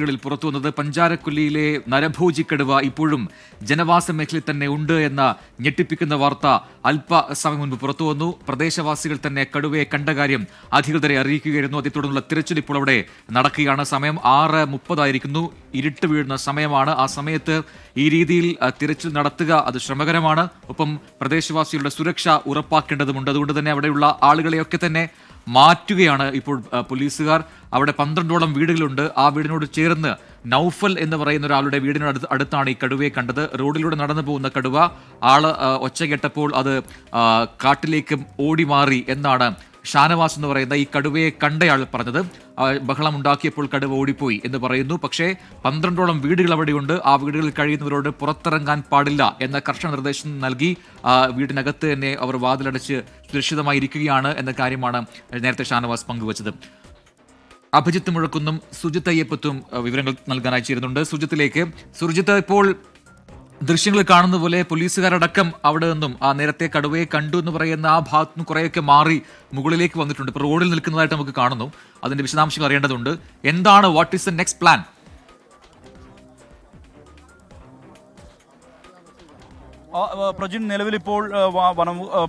ിൽ പുറത്തുവന്നത് പഞ്ചാരക്കൊല്ലിയിലെ നരഭോജിക്കടുവ ഇപ്പോഴും ജനവാസ മേഖലയിൽ തന്നെ ഉണ്ട് എന്ന ഞെട്ടിപ്പിക്കുന്ന വാർത്ത അല്പസമയം മുൻപ് പുറത്തുവന്നു. പ്രദേശവാസികൾ തന്നെ കടുവയെ കണ്ട കാര്യം അധികൃതരെ അറിയിക്കുകയായിരുന്നു. അതേ തുടർന്നുള്ള തിരച്ചിൽ ഇപ്പോൾ അവിടെ നടക്കുകയാണ്. സമയം 6:30 ഇരുട്ട് വീഴുന്ന സമയമാണ്. ആ സമയത്ത് ഈ രീതിയിൽ തിരച്ചിൽ നടത്തുക അത് ശ്രമകരമാണ്. ഒപ്പം പ്രദേശവാസികളുടെ സുരക്ഷ ഉറപ്പാക്കേണ്ടതുണ്ട്. അതുകൊണ്ട് തന്നെ അവിടെയുള്ള ആളുകളെയൊക്കെ തന്നെ മാറ്റുകയാണ് ഇപ്പോൾ പോലീസുകാർ. അവിടെ 12ഓളം വീടുകളുണ്ട്. ആ വീടിനോട് ചേർന്ന് നൌഫൽ എന്ന് പറയുന്ന ഒരാളുടെ വീടിനോട് അടുത്താണ് ഈ കടുവയെ കണ്ടത്. റോഡിലൂടെ നടന്നു പോകുന്ന കടുവ ഒച്ച കേട്ടപ്പോൾ അത് കാട്ടിലേക്ക് ഓടി മാറി എന്നാണ് ഷാനവാസ് എന്ന് പറയുന്ന ഈ കടുവയെ കണ്ടയാൾ പറഞ്ഞത്. ബഹളം ഉണ്ടാക്കിയപ്പോൾ കടുവ ഓടിപ്പോയി എന്ന് പറയുന്നു. പക്ഷേ 12ഓളം വീടുകൾ അവിടെയുണ്ട്. ആ വീടുകളിൽ കഴിയുന്നവരോട് പുറത്തിറങ്ങാൻ പാടില്ല എന്ന കർശന നിർദ്ദേശം നൽകി വീടിനകത്ത് തന്നെ അവർ വാതിലടച്ച് സുരക്ഷിതമായി ഇരിക്കുകയാണ് എന്ന കാര്യമാണ് നേരത്തെ ഷാനവാസ് പങ്കുവച്ചത്. അഭിജിത്ത് മുഴക്കുന്നും സുജിത്ത് അയ്യപ്പത്തും വിവരങ്ങൾ നൽകാനായി ചേരുന്നുണ്ട്. സുജിത്തിലേക്ക്. സുജിത്ത്, ഇപ്പോൾ ദൃശ്യങ്ങൾ കാണുന്ന പോലെ പോലീസുകാരടക്കം അവിടെ നിന്നും ആ നേരത്തെ കടുവയെ കണ്ടു എന്ന് പറയുന്ന ആ ഭാഗത്തു നിന്ന് കുറേയൊക്കെ മാറി മുകളിലേക്ക് വന്നിട്ടുണ്ട്. ഇപ്പോൾ റോഡിൽ നിൽക്കുന്നതായിട്ട് നമുക്ക് കാണുന്നു. അതിന്റെ വിശദാംശങ്ങൾ അറിയേണ്ടതുണ്ട്. എന്താണ്, what is the next plan? Prajin, നിലവിലിപ്പോൾ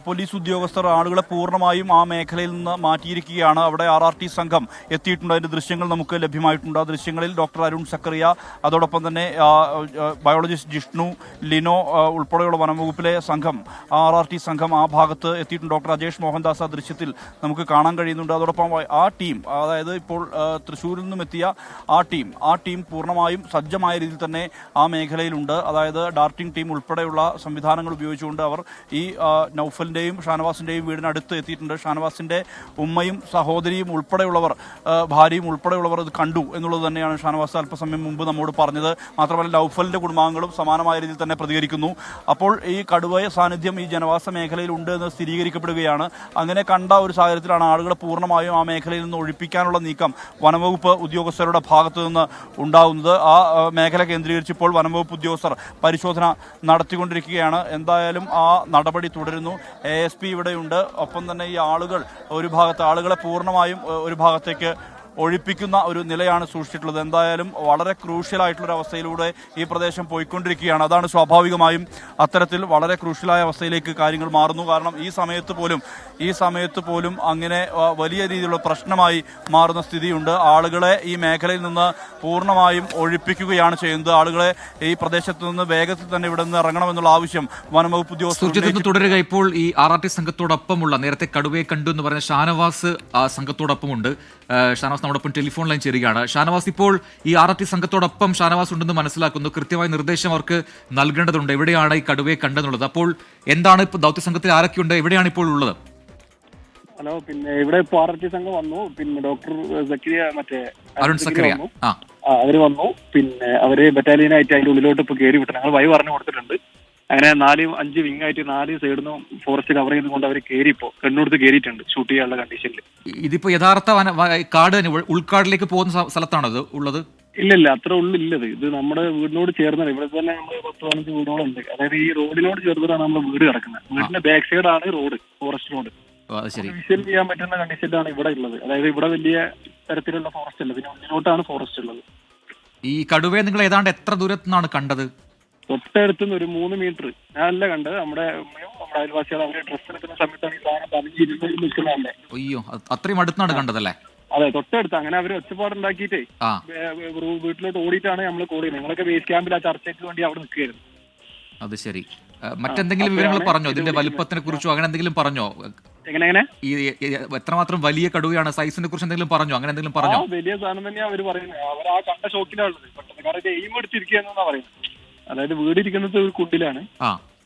പോലീസ് ഉദ്യോഗസ്ഥർ ആളുകളെ പൂർണ്ണമായും ആ മേഖലയിൽ നിന്ന് മാറ്റിയിരിക്കുകയാണ്. അവിടെ RRT സംഘം എത്തിയിട്ടുണ്ട്. അതിന്റെ ദൃശ്യങ്ങൾ നമുക്ക് ലഭ്യമായിട്ടുണ്ട്. ആ ദൃശ്യങ്ങളിൽ ഡോക്ടർ അരുൺ സക്കറിയ, അതോടൊപ്പം തന്നെ ബയോളജിസ്റ്റ് ജിഷ്ണു, ലിനോ ഉൾപ്പെടെയുള്ള വനംവകുപ്പിലെ സംഘം, RRT സംഘം ആ ഭാഗത്ത് എത്തിയിട്ടുണ്ട്. ഡോക്ടർ അജേഷ് മോഹൻദാസ് ആ ദൃശ്യത്തിൽ നമുക്ക് കാണാൻ കഴിയുന്നുണ്ട്. അതോടൊപ്പം ആ ടീം, അതായത് ഇപ്പോൾ തൃശ്ശൂരിൽ നിന്നും എത്തിയ ആ ടീം പൂർണ്ണമായും സജ്ജമായ രീതിയിൽ തന്നെ ആ മേഖലയിലുണ്ട്. അതായത് ഡാർട്ടിംഗ് ടീം ഉൾപ്പെടെയുള്ള സംവിധാനങ്ങൾ ഉപയോഗിച്ചുകൊണ്ട് അവർ ഈ നൌഫലിൻ്റെയും ഷാനവാസിൻ്റെയും വീടിനടുത്ത് എത്തിയിട്ടുണ്ട്. ഷാനവാസിൻ്റെ ഉമ്മയും സഹോദരിയും ഉൾപ്പെടെയുള്ളവർ, ഭാര്യയും ഉൾപ്പെടെയുള്ളവർ ഇത് കണ്ടു എന്നുള്ളത് തന്നെയാണ് ഷാനവാസ് അല്പസമയം മുമ്പ് നമ്മോട് പറഞ്ഞത്. മാത്രമല്ല നൌഫലിൻ്റെ കുടുംബാംഗങ്ങളും സമാനമായ രീതിയിൽ തന്നെ പ്രതികരിക്കുന്നു. അപ്പോൾ ഈ കടുവ സാന്നിധ്യം ഈ ജനവാസ മേഖലയിൽ ഉണ്ട് എന്ന് സ്ഥിരീകരിക്കപ്പെടുകയാണ്. അങ്ങനെ കണ്ട ഒരു സാഹചര്യത്തിലാണ് ആളുകളെ പൂർണ്ണമായും ആ മേഖലയിൽ നിന്ന് ഒഴിപ്പിക്കാനുള്ള നീക്കം വനംവകുപ്പ് ഉദ്യോഗസ്ഥരുടെ ഭാഗത്തു നിന്ന് ഉണ്ടാകുന്നത്. ആ മേഖല കേന്ദ്രീകരിച്ച് ഇപ്പോൾ വനംവകുപ്പ് ഉദ്യോഗസ്ഥർ പരിശോധന നടത്തിക്കൊണ്ടിരിക്കുകയാണ്. എന്തായാലും ആ നടപടി തുടരുന്നു. ASP ഇവിടെയുണ്ട്. ഒപ്പം തന്നെ ഈ ആളുകളെ പൂർണ്ണമായും ഒരു ഭാഗത്തേക്ക് ഒഴിപ്പിക്കുന്ന ഒരു നിലയാണ് സൂക്ഷിച്ചിട്ടുള്ളത്. എന്തായാലും വളരെ ക്രൂഷ്യലായിട്ടുള്ളൊരു അവസ്ഥയിലൂടെ ഈ പ്രദേശം പോയിക്കൊണ്ടിരിക്കുകയാണ്. അതാണ് സ്വാഭാവികമായും അത്തരത്തിൽ വളരെ ക്രൂഷ്യലായ അവസ്ഥയിലേക്ക് കാര്യങ്ങൾ മാറുന്നു. കാരണം ഈ സമയത്ത് പോലും അങ്ങനെ വലിയ രീതിയിലുള്ള പ്രശ്നമായി മാറുന്ന സ്ഥിതിയുണ്ട്. ആളുകളെ ഈ മേഖലയിൽ നിന്ന് പൂർണ്ണമായും ഒഴിപ്പിക്കുകയാണ് ചെയ്യുന്നത്. ആളുകളെ ഈ പ്രദേശത്ത് നിന്ന് വേഗത്തിൽ തന്നെ ഇവിടെ നിന്ന് ഇറങ്ങണമെന്നുള്ള ആവശ്യം വനംവകുപ്പ് ഉദ്യോഗസ്ഥർ തുടരുക. ഇപ്പോൾ ഈ RRT സംഘത്തോടൊപ്പമുള്ള, നേരത്തെ കടുവയെ കണ്ടു എന്ന് പറഞ്ഞ ഷാനവാസ് സംഘത്തോടൊപ്പമുണ്ട്. ഷാനവാസ് നമ്മോടൊപ്പം ടെലിഫോൺ ലൈൻ ചേരുകയാണ്. ഷാനവാസ്, ഇപ്പോൾ ഈ RRT സംഘത്തോടൊപ്പം ഷാനവാസ് ഉണ്ടെന്ന് മനസ്സിലാക്കുന്നു. കൃത്യമായ നിർദ്ദേശം അവർക്ക് നൽകേണ്ടതുണ്ട് എവിടെയാണ് ഈ കടുവയെ കണ്ടെന്നുള്ളത്. അപ്പോൾ എന്താണ് ഇപ്പോൾ ദൗത്യ സംഘത്തിൽ ആരൊക്കെയുണ്ട്, എവിടെയാണ് ഇപ്പോൾ ഉള്ളത്? ഹലോ, പിന്നെ ഇവിടെ ഇപ്പോൾ RRT സംഘം വന്നു. പിന്നെ ഡോക്ടർ സക്കറിയ, അരുൺ സക്കറിയ അവര് വന്നു. പിന്നെ അവര് ബറ്റാലിയനായിട്ട് അതിന്റെ ഉള്ളിലോട്ട് ഇപ്പൊ കയറി വിട്ടു. ഞങ്ങൾ വഴി പറഞ്ഞു കൊടുത്തിട്ടുണ്ട്. അങ്ങനെ 4-5 വിങ് ആയിട്ട് 4 സൈഡിൽ നിന്നും ഫോറസ്റ്റ് കവർ ചെയ്തുകൊണ്ട് അവർ കയറിപ്പോ കണ്ണൂർത്ത് കയറിയിട്ടുണ്ട് ഷൂട്ട് ചെയ്യാനുള്ള കണ്ടീഷനിൽ. ഇതിപ്പോ യഥാർത്ഥ കാട് ഉൾക്കാടിലേക്ക് പോകുന്ന സ്ഥലത്താണോ ഇത് ഉള്ളത്? ഇല്ല, അത്ര ഉള്ളില്ലത്. ഇത് നമ്മുടെ വീടിനോട് ചേർന്നാണ്. ഇവിടെ തന്നെ നമ്മൾ 10-15 വീടുകളുണ്ട്. അതായത് ഈ റോഡിനോട് ചേർന്നിട്ടാണ് നമ്മുടെ വീട് കിടക്കുന്നത്. വീടിന്റെ ബാക്ക് സൈഡാണ് റോഡ്, ഫോറസ്റ്റ് റോഡ്. വിഷ്വൽ ചെയ്യാൻ പറ്റുന്ന കണ്ടീഷനിലാണ് ഇവിടെ ഉള്ളത്. അതായത് ഇവിടെ വലിയ തരത്തിലുള്ള ഫോറസ്റ്റ് അല്ല, പിന്നെ ഉള്ളിലോട്ടാണ് ഫോറസ്റ്റ് ഉള്ളത്. ഈ കടുവയെ നിങ്ങൾ ഏതാണ്ട് എത്ര ദൂരത്തു നിന്നാണ് കണ്ടത്? തൊട്ടടുത്തുനിന്ന് ഒരു 3 മീറ്റർ ഞാനല്ല കണ്ടത്. നമ്മുടെ അയൽവാസികൾ അവര് ഡ്രസ് എടുക്കുന്ന സമയത്താണ് ഈ സാധനം പതിഞ്ഞിരുന്ന് നിൽക്കുന്നതല്ലേ. അയ്യോ, അത്രയും അടുത്താണ് കണ്ടതല്ലേ? അതെ, തൊട്ടടുത്ത്. അങ്ങനെ അവര് ഒച്ചപ്പാടുണ്ടാക്കിയിട്ടേ വീട്ടിലോട്ട് ഓടിയിട്ടാണ് നമ്മൾ കോൾ ചെയ്യുന്നത്. ഞങ്ങളൊക്കെ ബേസ് ക്യാമ്പിൽ ആ ചർച്ചയ്ക്ക് വേണ്ടി അവിടെ നിൽക്കുകയായിരുന്നു. അത് ശരി. മറ്റെന്തെങ്കിലും വിവരങ്ങൾ പറഞ്ഞോ? ഇതിന്റെ വലുപ്പത്തിനെ കുറിച്ചോ അങ്ങനെ എന്തെങ്കിലും പറഞ്ഞോ? എങ്ങനെ ഈ എത്രമാത്രം വലിയ കടുവയാണ്, സൈസിനെ കുറിച്ച് എന്തെങ്കിലും പറഞ്ഞോ? അങ്ങനെ എന്തെങ്കിലും പറഞ്ഞോ? വലിയ സാധനം തന്നെയാണ് അവർ പറയുന്നത്. അവർ ആ കണ്ട ഷോക്കിലാണുള്ളത് പെട്ടെന്ന്. കാരണം എയിം എടുത്തിരിക്കുക എന്നാ പറയുന്നത്. അതായത് വീടിരിക്കുന്നത് ഒരു കുണ്ടിലാണ്.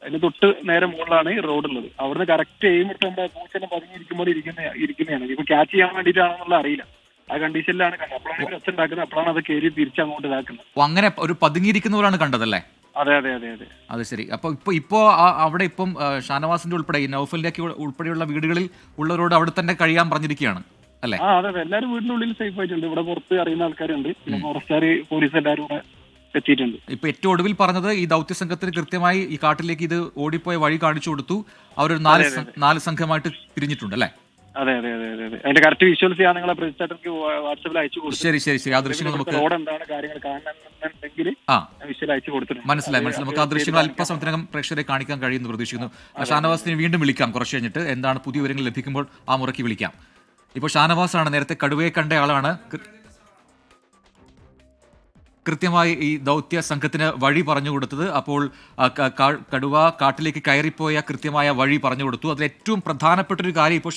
അതിന് തൊട്ട് നേരെ മുകളിലാണ് ഈ റോഡുള്ളത്. അവിടുന്ന് കറക്റ്റ് എയിം എടുത്ത് നമ്മുടെ പൂച്ചനെ പതിഞ്ഞിരിക്കുമ്പോൾ ഇരിക്കുന്നതാണ്. ഇപ്പൊ ക്യാച്ച് ചെയ്യാൻ വേണ്ടിയിട്ടാണെന്നുള്ള അറിയില്ല. ആ കണ്ടീഷനിലാണ് കണ്ടത്. അപ്പോഴാണ് ഒച്ച ഉണ്ടാക്കുന്നത്. അപ്പോഴാണ് അത് കയറി തിരിച്ചങ്ങോട്ട് ഇതാക്കുന്നത്. അങ്ങനെ ഒരു പതുങ്ങിയിരിക്കുന്നവരാണ് കണ്ടതല്ലേ? അതെ. അത് ശരി. ഇപ്പോ അവിടെ ഇപ്പം ഷാനവാസിന്റെ ഉൾപ്പെടെ ഈ നൌഫലിന്റെ ഉൾപ്പെടെയുള്ള വീടുകളിൽ ഉള്ളവരോട് അവിടെ തന്നെ കഴിയാൻ പറഞ്ഞിരിക്കുകയാണ് അല്ലേ? അതെ. എല്ലാവരും വീടിനുള്ളിൽ സേഫ് ആയിട്ടുണ്ട്. ഇവിടെ പുറത്ത് അറിയുന്ന ആൾക്കാരുണ്ട്. പിന്നെ ഫോറസ്റ്റുകാർ, പോലീസ് എല്ലാവരും കൂടെ എത്തിയിട്ടുണ്ട്. ഇപ്പൊ ഏറ്റവും ഒടുവിൽ പറഞ്ഞത് ഈ ദൗത്യ സംഘത്തിന് കൃത്യമായി ഈ കാട്ടിലേക്ക് ഇത് ഓടിപ്പോയ വഴി കാണിച്ചു കൊടുത്തു. അവരൊരു 4 സംഘമായിട്ട് തിരിഞ്ഞിട്ടുണ്ട് അല്ലേ? അതെ അതെ അതെ അതെ അതെ അതിന്റെ കറക്റ്റ് വിഷ്വൽസ് ഞാൻ നിങ്ങളെ പ്രതിഷ്ഠക്ക് വാട്സാപ്പിൽ അയച്ചു കൊടുത്തു. ശരി ശരി ശരി ആ ദൃശ്യങ്ങൾ നമുക്ക് റോഡ് എന്താണ് കാര്യങ്ങൾ കാണണമെന്നുണ്ടെങ്കിൽ വിഷ്വൽ അയച്ചു കൊടുത്തിട്ടുണ്ട്. മനസ്സിലായി നമുക്ക് ആ ദൃശ്യങ്ങൾ അല്പസമയത്തിനകം പ്രേക്ഷകരെ കാണിക്കാൻ കഴിയുമെന്ന് പ്രതീക്ഷിക്കുന്നു. ഷാനവാസിനെ വീണ്ടും വിളിക്കാം കുറച്ച് കഴിഞ്ഞിട്ട്, എന്താണ് പുതിയ വിവരങ്ങൾ ലഭിക്കുമ്പോൾ ആ മുറയ്ക്ക് വിളിക്കാം. ഇപ്പോൾ ഷാനവാസാണ് നേരത്തെ കടുവയെ കണ്ട ആളാണ്. കൃത്യമായി ഈ ദൗത്യ സംഘത്തിന് വഴി പറഞ്ഞു കൊടുത്തത്. അപ്പോൾ കടുവ കാട്ടിലേക്ക് കയറിപ്പോയ കൃത്യമായ വഴി പറഞ്ഞു കൊടുത്തു. അതിൽ ഏറ്റവും പ്രധാനപ്പെട്ട ഒരു കാര്യം ഇപ്പോൾ